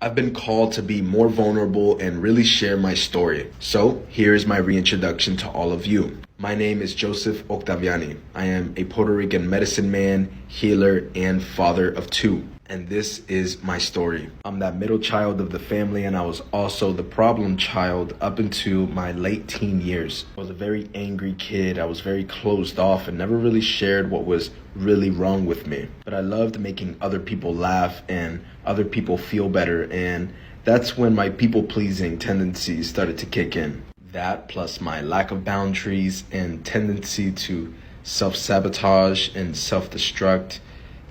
I've been called to be more vulnerable and really share my story. So here is my reintroduction to all of you. My name is Joseph Octaviani. I am a Puerto Rican medicine man, healer, and father of two. And this is my story. I'm that middle child of the family, and I was also the problem child up into my late teen years. I was a very angry kid. I was very closed off and never really shared what was really wrong with me. But I loved making other people laugh and other people feel better, and that's when my people-pleasing tendencies started to kick in. That plus my lack of boundaries and tendency to self-sabotage and self-destruct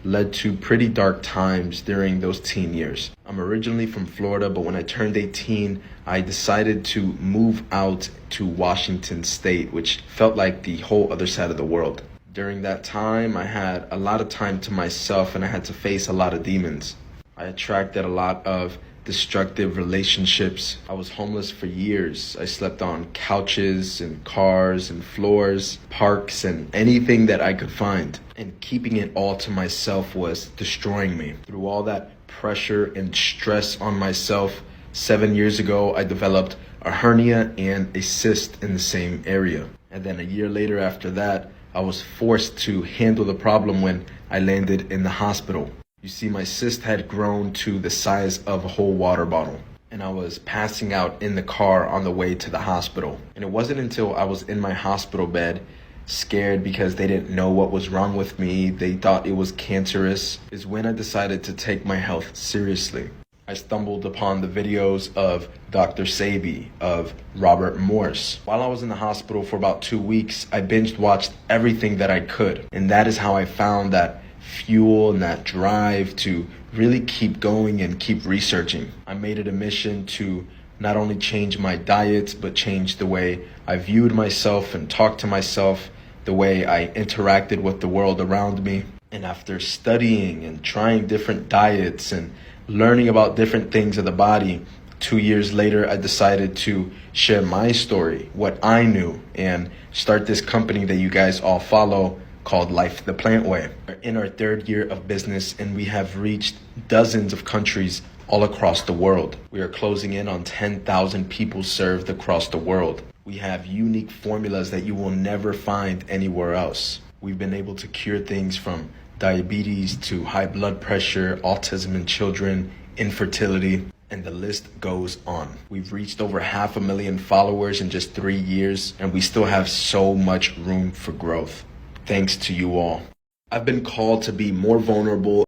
led to pretty dark times during those teen years. I'm originally from Florida, but when I turned 18, I decided to move out to Washington State, which felt like the whole other side of the world. During that time, I had a lot of time to myself and I had to face a lot of demons. I attracted a lot of destructive relationships. I was homeless for years. I slept on couches and cars and floors, parks, and anything that I could find. And keeping it all to myself was destroying me. Through all that pressure and stress on myself, 7 years ago, I developed a hernia and a cyst in the same area. And then a year later after that, I was forced to handle the problem when I landed in the hospital. You see, my cyst had grown to the size of a whole water bottle, and I was passing out in the car on the way to the hospital. And it wasn't until I was in my hospital bed, scared because they didn't know what was wrong with me, they thought it was cancerous, is when I decided to take my health seriously. I stumbled upon the videos of Dr. Sebi, of Robert Morse. While I was in the hospital for about 2 weeks, I binge watched everything that I could. And that is how I found that fuel and that drive to really keep going and keep researching. I made it a mission to not only change my diet, but change the way I viewed myself and talked to myself, the way I interacted with the world around me. And after studying and trying different diets and learning about different things of the body, 2 years later, I decided to share my story, what I knew, and start this company that you guys all follow called Life the Plant Way. We're in our 3rd year of business, and we have reached dozens of countries all across the world. We are closing in on 10,000 people served across the world. We have unique formulas that you will never find anywhere else. We've been able to cure things from diabetes to high blood pressure, autism in children, infertility, and the list goes on. We've reached over 500,000 followers in just 3 years, and we still have so much room for growth. Thanks to you all. I've been called to be more vulnerable